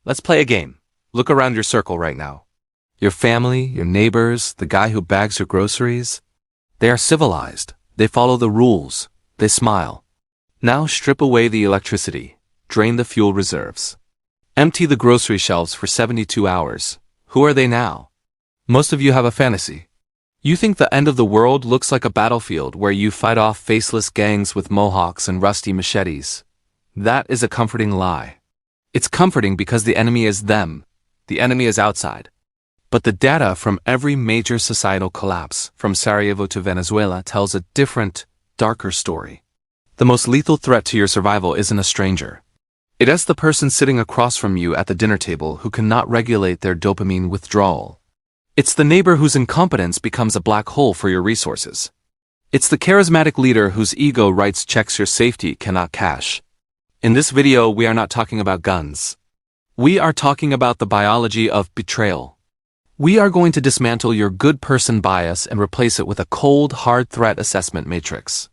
Let's play a game. Look around your circle right now. Your family, your neighbors, the guy who bags your groceries. They are civilized. They follow the rules. They smile. Now strip away the electricity. Drain the fuel reserves. Empty the grocery shelves for 72 hours. Who are they now? Most of you have a fantasy. You think the end of the world looks like a battlefield where you fight off faceless gangs with mohawks and rusty machetes. That is a comforting lie. It's comforting because the enemy is them. The enemy is outside. But the data from every major societal collapse, from Sarajevo to Venezuela, tells a different, darker story. The most lethal threat to your survival isn't a stranger. It is the person sitting across from you at the dinner table who cannot regulate their dopamine withdrawal. It's the neighbor whose incompetence becomes a black hole for your resources. It's the charismatic leader whose ego writes checks your safety cannot cash. In this video, we are not talking about guns. We are talking about the biology of betrayal. We are going to dismantle your good person bias and replace it with a cold, hard threat assessment matrix.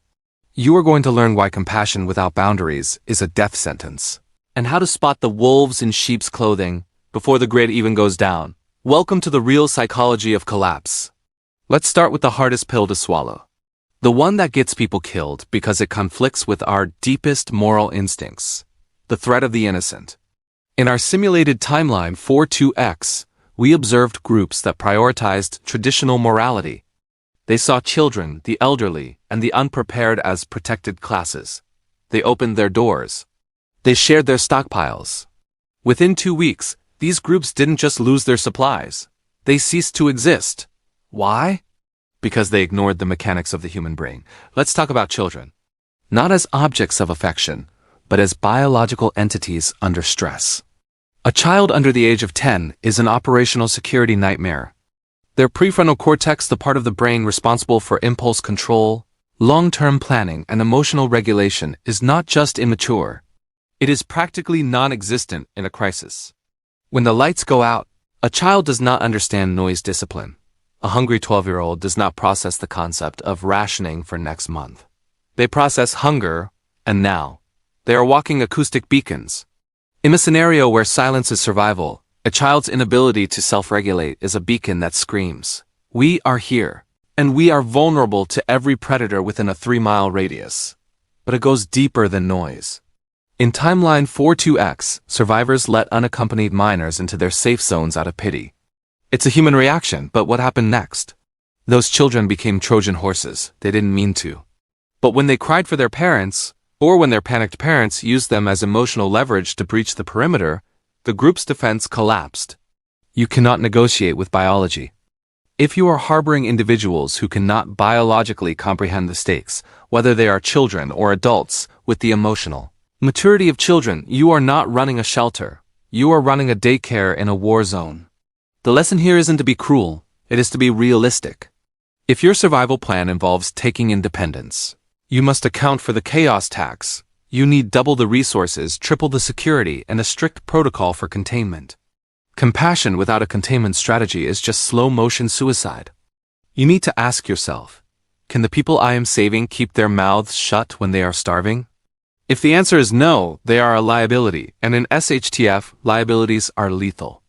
You are going to learn why compassion without boundaries is a death sentence, and how to spot the wolves in sheep's clothing before the grid even goes down. Welcome to the real psychology of collapse. Let's start with the hardest pill to swallow. The one that gets people killed because it conflicts with our deepest moral instincts. The threat of the innocent. In our simulated timeline 42X, we observed groups that prioritized traditional morality. They saw children, the elderly, and the unprepared as protected classes. They opened their doors. They shared their stockpiles. Within 2 weeks, these groups didn't just lose their supplies. They ceased to exist. Why? Because they ignored the mechanics of the human brain. Let's talk about children. Not as objects of affection, but as biological entities under stress. A child under the age of 10 is an operational security nightmare. Their prefrontal cortex, the part of the brain responsible for impulse control, long-term planning, and emotional regulation, is not just immature. It is practically non-existent in a crisis. When the lights go out, a child does not understand noise discipline. A hungry 12-year-old does not process the concept of rationing for next month. They process hunger and now. They are walking acoustic beacons. In a scenario where silence is survival, a child's inability to self-regulate is a beacon that screams, "We are here, and we are vulnerable to every predator within a 3-mile radius." But it goes deeper than noise. In timeline 42X, survivors let unaccompanied minors into their safe zones out of pity. It's a human reaction, but what happened next? Those children became Trojan horses. They didn't mean to. But when they cried for their parents, or when their panicked parents used them as emotional leverage to breach the perimeter, the group's defense collapsed. You cannot negotiate with biology. If you are harboring individuals who cannot biologically comprehend the stakes, whether they are children or adults, with the emotional maturity of children, you are not running a shelter. You are running a daycare in a war zone. The lesson here isn't to be cruel, it is to be realistic. If your survival plan involves taking independence, you must account for the chaos tax. You need double the resources, triple the security, and a strict protocol for containment. Compassion without a containment strategy is just slow-motion suicide. You need to ask yourself, can the people I am saving keep their mouths shut when they are starving? If the answer is no, they are a liability, and in SHTF, liabilities are lethal.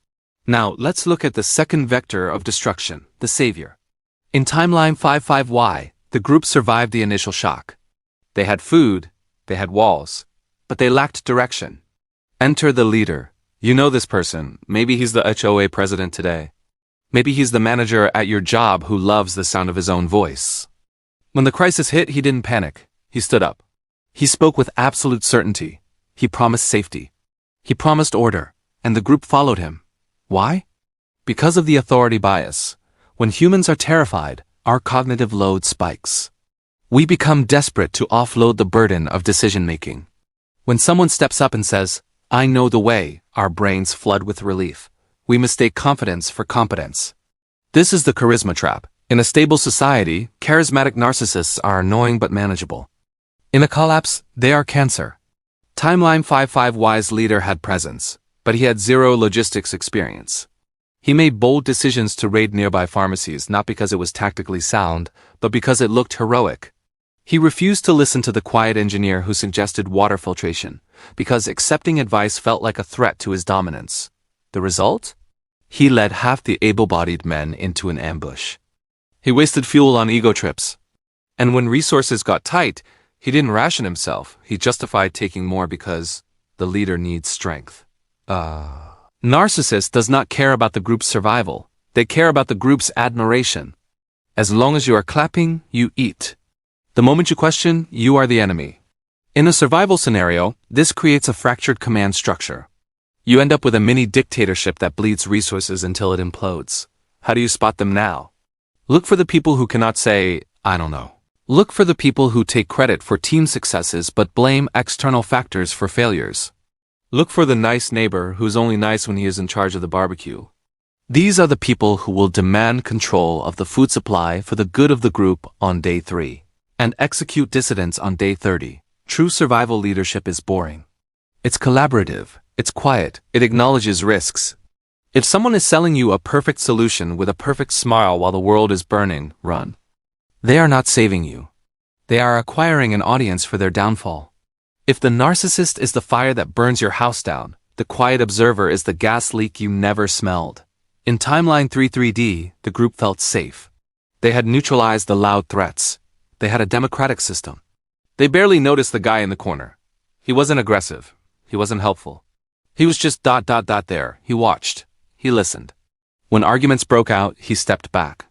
Now, let's look at the second vector of destruction, the savior. In timeline 55Y, the group survived the initial shock. They had food, they had walls, but they lacked direction. Enter the leader. You know this person. Maybe he's the HOA president today. Maybe he's the manager at your job who loves the sound of his own voice. When the crisis hit, he didn't panic. He stood up. He spoke with absolute certainty. He promised safety. He promised order, and the group followed him. Why? Because of the authority bias. When humans are terrified, our cognitive load spikes. We become desperate to offload the burden of decision-making. When someone steps up and says, "I know the way," our brains flood with relief. We mistake confidence for competence. This is the charisma trap. In a stable society, charismatic narcissists are annoying but manageable. In a collapse, they are cancer. Timeline 55Y's leader had presence, but he had zero logistics experience. He made bold decisions to raid nearby pharmacies not because it was tactically sound, but because it looked heroic. He refused to listen to the quiet engineer who suggested water filtration, because accepting advice felt like a threat to his dominance. The result? He led half the able-bodied men into an ambush. He wasted fuel on ego trips. And when resources got tight, he didn't ration himself. He justified taking more because the leader needs strength. Narcissist does not care about the group's survival. They care about the group's admiration. As long as you are clapping, you eat. The moment you question, you are the enemy. In a survival scenario, this creates a fractured command structure. You end up with a mini dictatorship that bleeds resources until it implodes. How do you spot them now? Look for the people who cannot say, I don't know. Look for the people who take credit for team successes but blame external factors for failures. Look for the nice neighbor who's only nice when he is in charge of the barbecue. These are the people who will demand control of the food supply for the good of the group on day 3, and execute dissidents on day 30. True survival leadership is boring. It's collaborative, it's quiet, it acknowledges risks. If someone is selling you a perfect solution with a perfect smile while the world is burning, run. They are not saving you. They are acquiring an audience for their downfall. If the narcissist is the fire that burns your house down, the quiet observer is the gas leak you never smelled. In Timeline 33D, the group felt safe. They had neutralized the loud threats. They had a democratic system. They barely noticed the guy in the corner. He wasn't aggressive. He wasn't helpful. He was just there. He watched. He listened. When arguments broke out, he stepped back.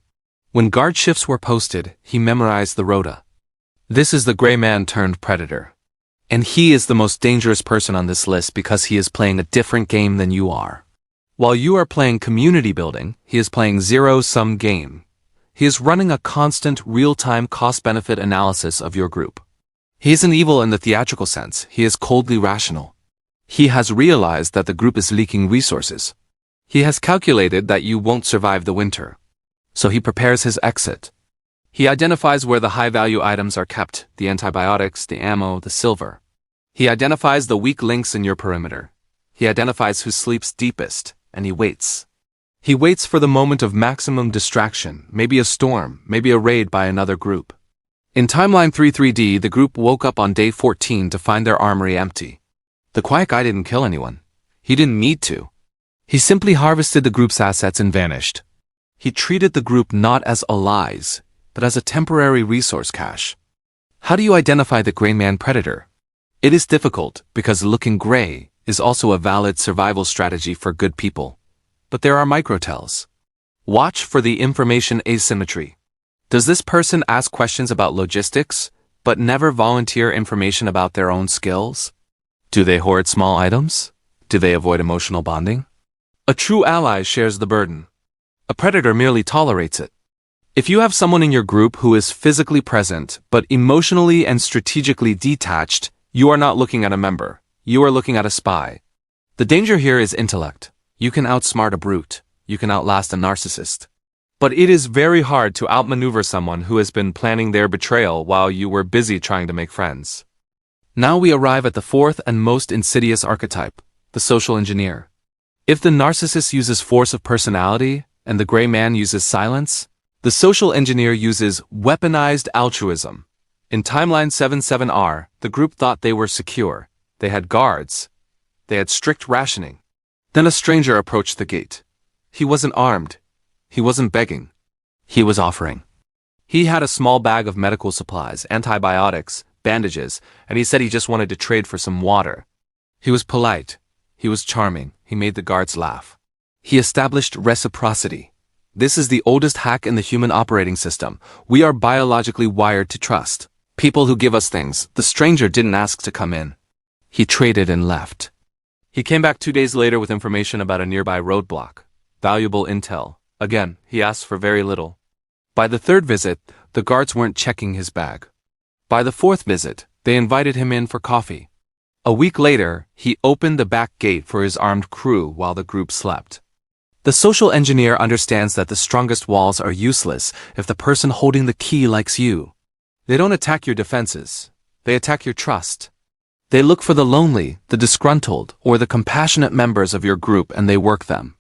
When guard shifts were posted, he memorized the rota. This is the gray man turned predator. And he is the most dangerous person on this list because he is playing a different game than you are. While you are playing community building, he is playing zero-sum game. He is running a constant, real-time cost-benefit analysis of your group. He isn't evil in the theatrical sense. He is coldly rational. He has realized that the group is leaking resources. He has calculated that you won't survive the winter. So he prepares his exit. He identifies where the high-value items are kept, the antibiotics, the ammo, the silver. He identifies the weak links in your perimeter. He identifies who sleeps deepest, and he waits. He waits for the moment of maximum distraction, maybe a storm, maybe a raid by another group. In Timeline 33D, the group woke up on day 14 to find their armory empty. The quiet guy didn't kill anyone. He didn't need to. He simply harvested the group's assets and vanished. He treated the group not as allies, but as a temporary resource cache. How do you identify the gray man predator? It is difficult because looking gray is also a valid survival strategy for good people. But there are microtells. Watch for the information asymmetry. Does this person ask questions about logistics, but never volunteer information about their own skills? Do they hoard small items? Do they avoid emotional bonding? A true ally shares the burden. A predator merely tolerates it. If you have someone in your group who is physically present, but emotionally and strategically detached, you are not looking at a member. You are looking at a spy. The danger here is intellect. You can outsmart a brute. You can outlast a narcissist. But it is very hard to outmaneuver someone who has been planning their betrayal while you were busy trying to make friends. Now we arrive at the fourth and most insidious archetype, the social engineer. If the narcissist uses force of personality and the gray man uses silence, the social engineer uses weaponized altruism. In Timeline 77R, the group thought they were secure. They had guards. They had strict rationing. Then a stranger approached the gate. He wasn't armed. He wasn't begging. He was offering. He had a small bag of medical supplies, antibiotics, bandages, and he said he just wanted to trade for some water. He was polite. He was charming. He made the guards laugh. He established reciprocity. This is the oldest hack in the human operating system. We are biologically wired to trust. People who give us things. The stranger didn't ask to come in. He traded and left. He came back 2 days later with information about a nearby roadblock. Valuable intel. Again, he asked for very little. By the third visit, the guards weren't checking his bag. By the fourth visit, they invited him in for coffee. A week later, he opened the back gate for his armed crew while the group slept. The social engineer understands that the strongest walls are useless if the person holding the key likes you. They don't attack your defenses. They attack your trust. They look for the lonely, the disgruntled, or the compassionate members of your group and they work them.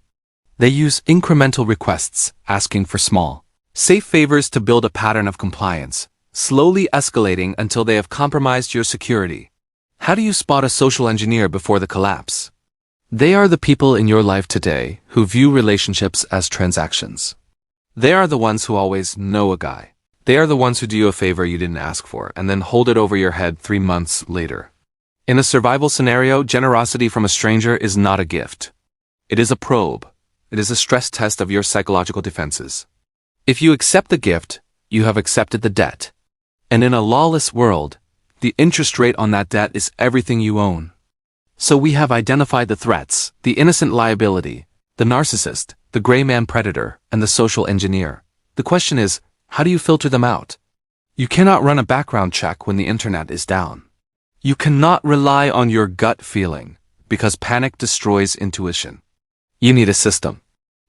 They use incremental requests, asking for small, safe favors to build a pattern of compliance. slowly escalating until they have compromised your security. How do you spot a social engineer before the collapse? They are the people in your life today who view relationships as transactions. They are the ones who always know a guy. They are the ones who do you a favor you didn't ask for and then hold it over your head 3 months later. In a survival scenario, generosity from a stranger is not a gift. It is a probe. It is a stress test of your psychological defenses. If you accept the gift, you have accepted the debt. And in a lawless world, the interest rate on that debt is everything you own. So we have identified the threats, the innocent liability, the narcissist, the gray man predator, and the social engineer. The question is, how do you filter them out? You cannot run a background check when the internet is down. You cannot rely on your gut feeling, because panic destroys intuition. You need a system.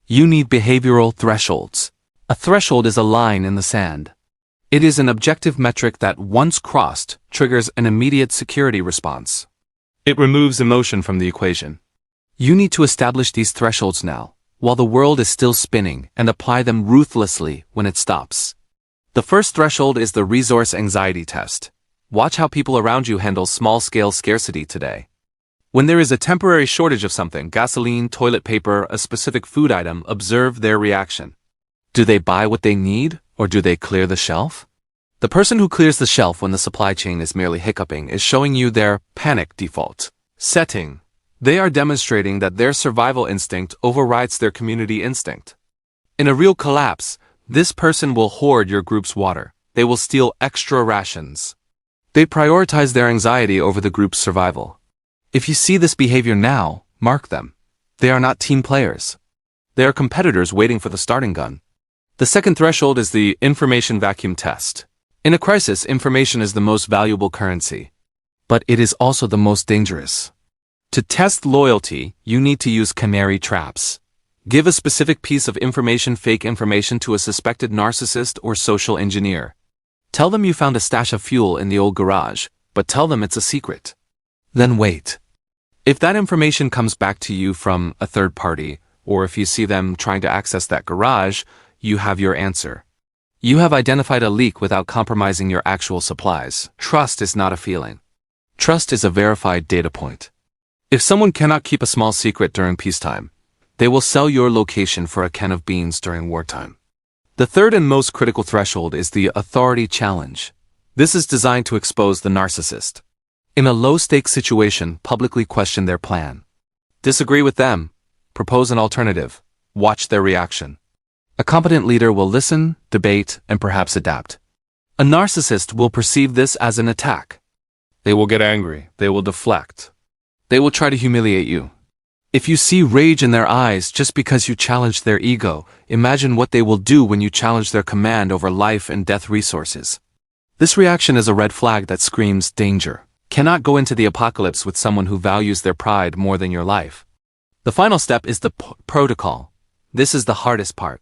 You need behavioral thresholds. A threshold is a line in the sand. It is an objective metric that, once crossed, triggers an immediate security response. It removes emotion from the equation. You need to establish these thresholds now, while the world is still spinning, and apply them ruthlessly when it stops. The first threshold is the resource anxiety test. Watch how people around you handle small-scale scarcity today. When there is a temporary shortage of something, gasoline, toilet paper, a specific food item, observe their reaction. Do they buy what they need, or do they clear the shelf? The person who clears the shelf when the supply chain is merely hiccuping is showing you their panic default setting. They are demonstrating that their survival instinct overrides their community instinct. In a real collapse, this person will hoard your group's water. They will steal extra rations. They prioritize their anxiety over the group's survival. If you see this behavior now, mark them. They are not team players. They are competitors waiting for the starting gun. The second threshold is the information vacuum test. In a crisis, information is the most valuable currency. But it is also the most dangerous. To test loyalty, you need to use canary traps. Give a specific piece of information, fake information, to a suspected narcissist or social engineer. Tell them you found a stash of fuel in the old garage, but tell them it's a secret. Then wait. If that information comes back to you from a third party, or if you see them trying to access that garage, you have your answer. You have identified a leak without compromising your actual supplies. Trust is not a feeling. Trust is a verified data point. If someone cannot keep a small secret during peacetime, they will sell your location for a can of beans during wartime. The third and most critical threshold is the authority challenge. This is designed to expose the narcissist. In a low-stakes situation, publicly question their plan. Disagree with them. Propose an alternative. Watch their reaction. A competent leader will listen, debate, and perhaps adapt. A narcissist will perceive this as an attack. They will get angry. They will deflect. They will try to humiliate you. If you see rage in their eyes just because you challenge their ego, imagine what they will do when you challenge their command over life and death resources. This reaction is a red flag that screams danger. Cannot go into the apocalypse with someone who values their pride more than your life. The final step is the protocol. This is the hardest part.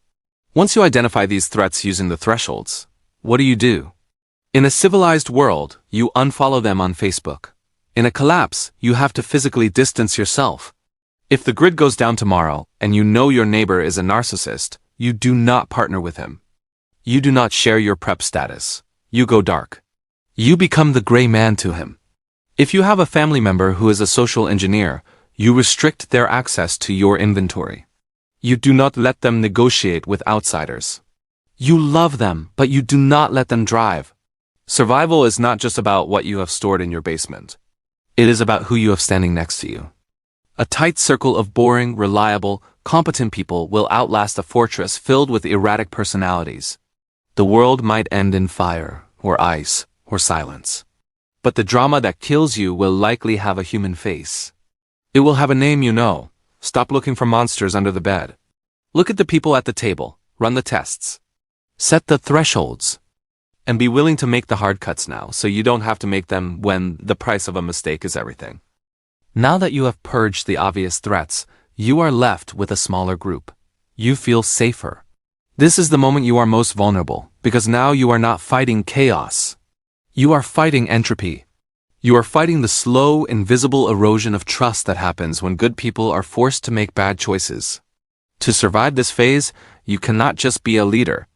Once you identify these threats using the thresholds, what do? In a civilized world, you unfollow them on Facebook. In a collapse, you have to physically distance yourself. If the grid goes down tomorrow, and you know your neighbor is a narcissist, you do not partner with him. You do not share your prep status. You go dark. You become the gray man to him. If you have a family member who is a social engineer, you restrict their access to your inventory. You do not let them negotiate with outsiders. You love them, but you do not let them drive. Survival is not just about what you have stored in your basement. It is about who you have standing next to you. A tight circle of boring, reliable, competent people will outlast a fortress filled with erratic personalities. The world might end in fire, or ice, or silence. But the drama that kills you will likely have a human face. It will have a name you know. Stop looking for monsters under the bed. Look at the people at the table. Run the tests. Set the thresholds. And be willing to make the hard cuts now, so you don't have to make them when the price of a mistake is everything. Now that you have purged the obvious threats, you are left with a smaller group. You feel safer. This is the moment you are most vulnerable, because now you are not fighting chaos. You are fighting entropy. You are fighting the slow, invisible erosion of trust that happens when good people are forced to make bad choices. To survive this phase, you cannot just be a leader.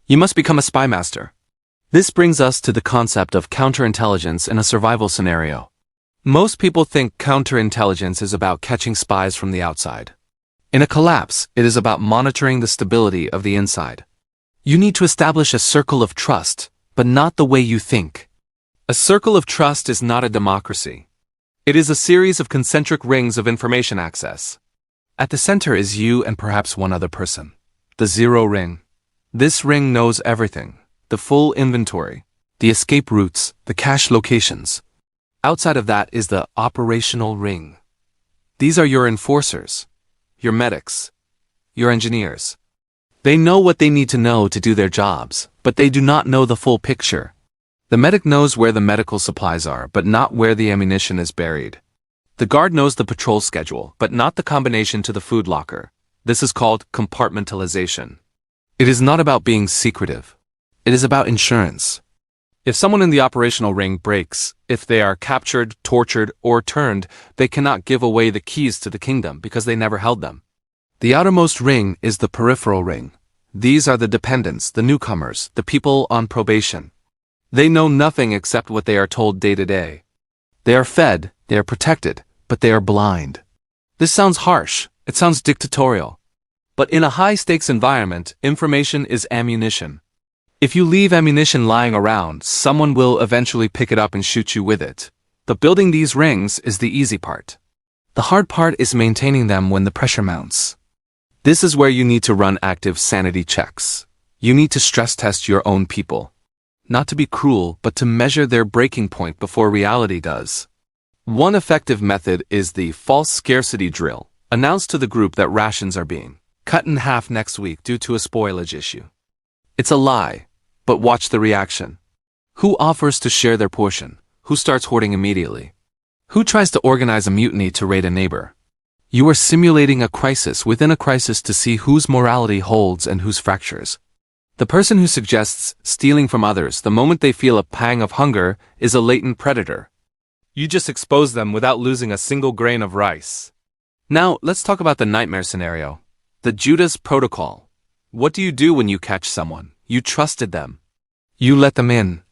You must become a spy master. This brings us to the concept of counterintelligence in a survival scenario. Most people think counterintelligence is about catching spies from the outside. In a collapse, it is about monitoring the stability of the inside. You need to establish a circle of trust, but not the way you think. A circle of trust is not a democracy. It is a series of concentric rings of information access. At the center is you and perhaps one other person. The zero ring. This ring knows everything. The full inventory, the escape routes, the cache locations. Outside of that is the operational ring. These are your enforcers, your medics, your engineers. They know what they need to know to do their jobs, but they do not know the full picture. The medic knows where the medical supplies are, but not where the ammunition is buried. The guard knows the patrol schedule, but not the combination to the food locker. This is called compartmentalization. It is not about being secretive. It is about insurance. If someone in the operational ring breaks, if they are captured, tortured, or turned, they cannot give away the keys to the kingdom because they never held them. The outermost ring is the peripheral ring. These are the dependents, the newcomers, the people on probation. They know nothing except what they are told day to day. They are fed, they are protected, but they are blind. This sounds harsh, it sounds dictatorial. But in a high-stakes environment, information is ammunition. If you leave ammunition lying around, someone will eventually pick it up and shoot you with it. But building these rings is the easy part. The hard part is maintaining them when the pressure mounts. This is where you need to run active sanity checks. You need to stress test your own people. Not to be cruel, but to measure their breaking point before reality does. One effective method is the false scarcity drill. Announce to the group that rations are being cut in half next week due to a spoilage issue. It's a lie. But watch the reaction. Who offers to share their portion? Who starts hoarding immediately? Who tries to organize a mutiny to raid a neighbor? You are simulating a crisis within a crisis to see whose morality holds and whose fractures. The person who suggests stealing from others the moment they feel a pang of hunger is a latent predator. You just expose them without losing a single grain of rice. Now, let's talk about the nightmare scenario. The Judas Protocol. What do you do when you catch someone? You trusted them. You let them in.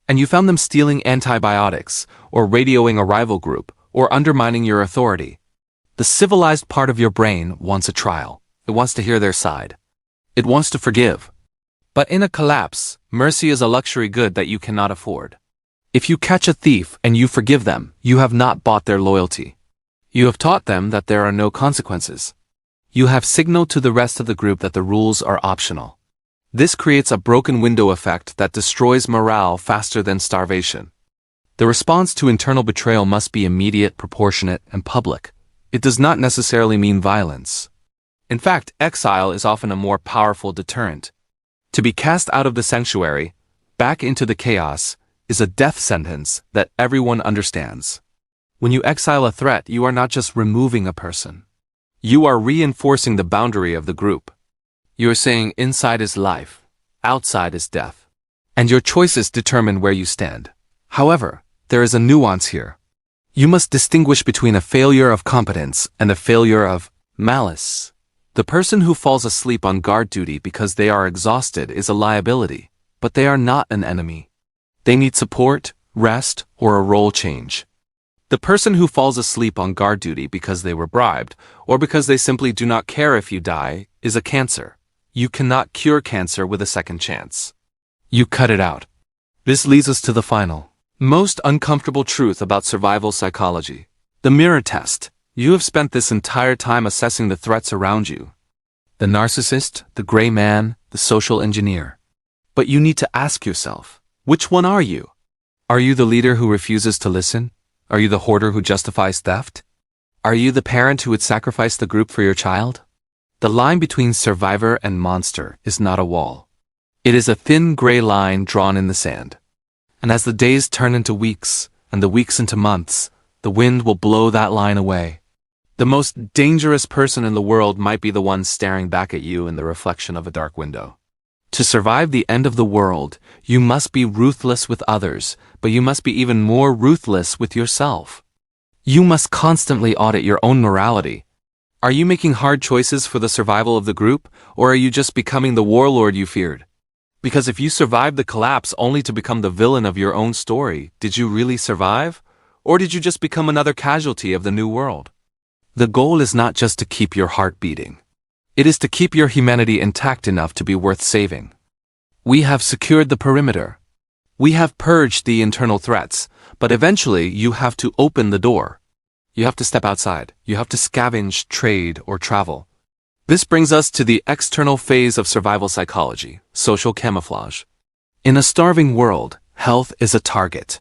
And you found them stealing antibiotics, or radioing a rival group, or undermining your authority. The civilized part of your brain wants a trial. It wants to hear their side. It wants to forgive. But in a collapse, mercy is a luxury good that you cannot afford. If you catch a thief and you forgive them, you have not bought their loyalty. You have taught them that there are no consequences. You have signaled to the rest of the group that the rules are optional. This creates a broken window effect that destroys morale faster than starvation. The response to internal betrayal must be immediate, proportionate, and public. It does not necessarily mean violence. In fact, exile is often a more powerful deterrent. To be cast out of the sanctuary, back into the chaos, is a death sentence that everyone understands. When you exile a threat, you are not just removing a person. You are reinforcing the boundary of the group. You are saying inside is life, outside is death. And your choices determine where you stand. However, there is a nuance here. You must distinguish between a failure of competence and a failure of malice. The person who falls asleep on guard duty because they are exhausted is a liability, but they are not an enemy. They need support, rest, or a role change. The person who falls asleep on guard duty because they were bribed, or because they simply do not care if you die, is a cancer. You cannot cure cancer with a second chance. You cut it out. This leads us to the final, most uncomfortable truth about survival psychology. The mirror test. You have spent this entire time assessing the threats around you. The narcissist, the gray man, the social engineer. But you need to ask yourself, which one are you? Are you the leader who refuses to listen? Are you the hoarder who justifies theft? Are you the parent who would sacrifice the group for your child? The line between survivor and monster is not a wall. It is a thin gray line drawn in the sand. And as the days turn into weeks, and the weeks into months, the wind will blow that line away. The most dangerous person in the world might be the one staring back at you in the reflection of a dark window. To survive the end of the world, you must be ruthless with others, but you must be even more ruthless with yourself. You must constantly audit your own morality. Are you making hard choices for the survival of the group, or are you just becoming the warlord you feared? Because if you survived the collapse only to become the villain of your own story, did you really survive? Or did you just become another casualty of the new world? The goal is not just to keep your heart beating. It is to keep your humanity intact enough to be worth saving. We have secured the perimeter. We have purged the internal threats, but eventually you have to open the door. You have to step outside. You have to scavenge, trade, or travel. This brings us to the external phase of survival psychology, social camouflage. In a starving world, health is a target.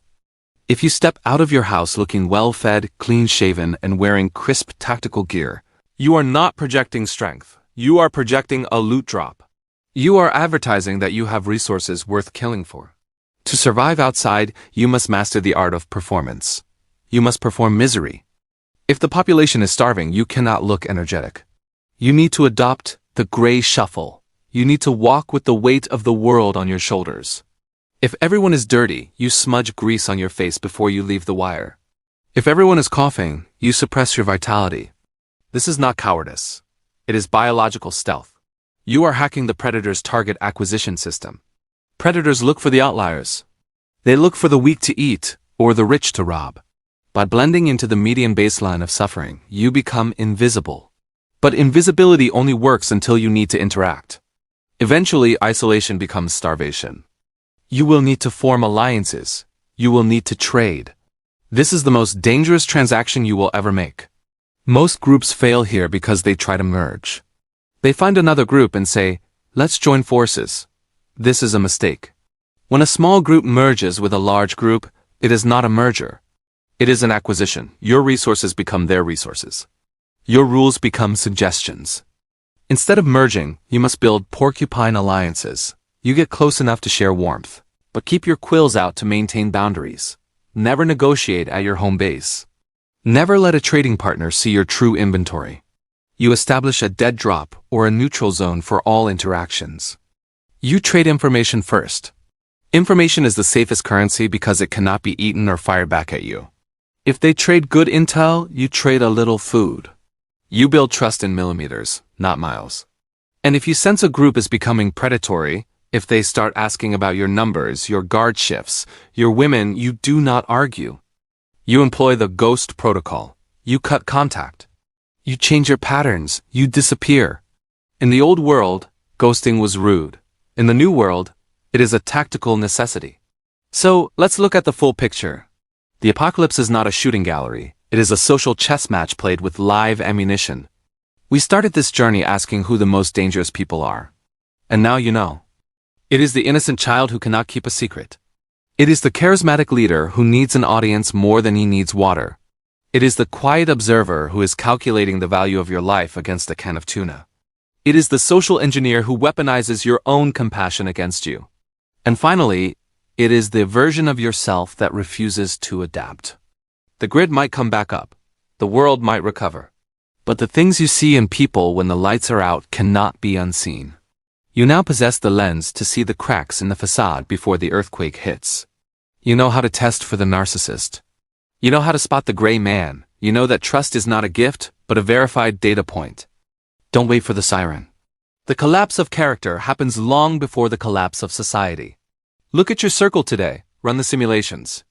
If you step out of your house looking well-fed, clean-shaven, and wearing crisp tactical gear, you are not projecting strength. You are projecting a loot drop. You are advertising that you have resources worth killing for. To survive outside, you must master the art of performance. You must perform misery. If the population is starving, you cannot look energetic. You need to adopt the gray shuffle. You need to walk with the weight of the world on your shoulders. If everyone is dirty, you smudge grease on your face before you leave the wire. If everyone is coughing, you suppress your vitality. This is not cowardice. It is biological stealth. You are hacking the predator's target acquisition system. Predators look for the outliers. They look for the weak to eat or the rich to rob. By blending into the median baseline of suffering, you become invisible. But invisibility only works until you need to interact. Eventually, isolation becomes starvation. You will need to form alliances. You will need to trade. This is the most dangerous transaction you will ever make. Most groups fail here because they try to merge. They find another group and say, let's join forces. This is a mistake. When a small group merges with a large group, it is not a merger. It is an acquisition. Your resources become their resources. Your rules become suggestions. Instead of merging, you must build porcupine alliances. You get close enough to share warmth, but keep your quills out to maintain boundaries. Never negotiate at your home base. Never let a trading partner see your true inventory. You establish a dead drop or a neutral zone for all interactions. You trade information first. Information is the safest currency because it cannot be eaten or fired back at you. If they trade good intel, you trade a little food. You build trust in millimeters, not miles. And if you sense a group is becoming predatory, if they start asking about your numbers, your guard shifts, your women, you do not argue. You employ the ghost protocol. You cut contact. You change your patterns. You disappear. In the old world, ghosting was rude. In the new world, it is a tactical necessity. So, let's look at the full picture. The apocalypse is not a shooting gallery. It is a social chess match played with live ammunition. We started this journey asking who the most dangerous people are. And now you know. It is the innocent child who cannot keep a secret. It is the charismatic leader who needs an audience more than he needs water. It is the quiet observer who is calculating the value of your life against a can of tuna. It is the social engineer who weaponizes your own compassion against you. And finally, it is the version of yourself that refuses to adapt. The grid might come back up. The world might recover. But the things you see in people when the lights are out cannot be unseen. You now possess the lens to see the cracks in the facade before the earthquake hits. You know how to test for the narcissist. You know how to spot the gray man. You know that trust is not a gift, but a verified data point. Don't wait for the siren. The collapse of character happens long before the collapse of society. Look at your circle today. Run the simulations.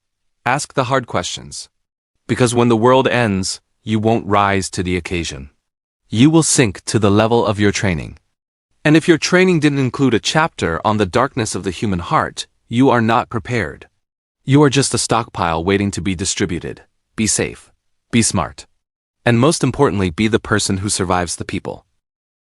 Ask the hard questions. Because when the world ends, you won't rise to the occasion. You will sink to the level of your training. And if your training didn't include a chapter on the darkness of the human heart, you are not prepared. You are just a stockpile waiting to be distributed. Be safe. Be smart. And most importantly, be the person who survives the people.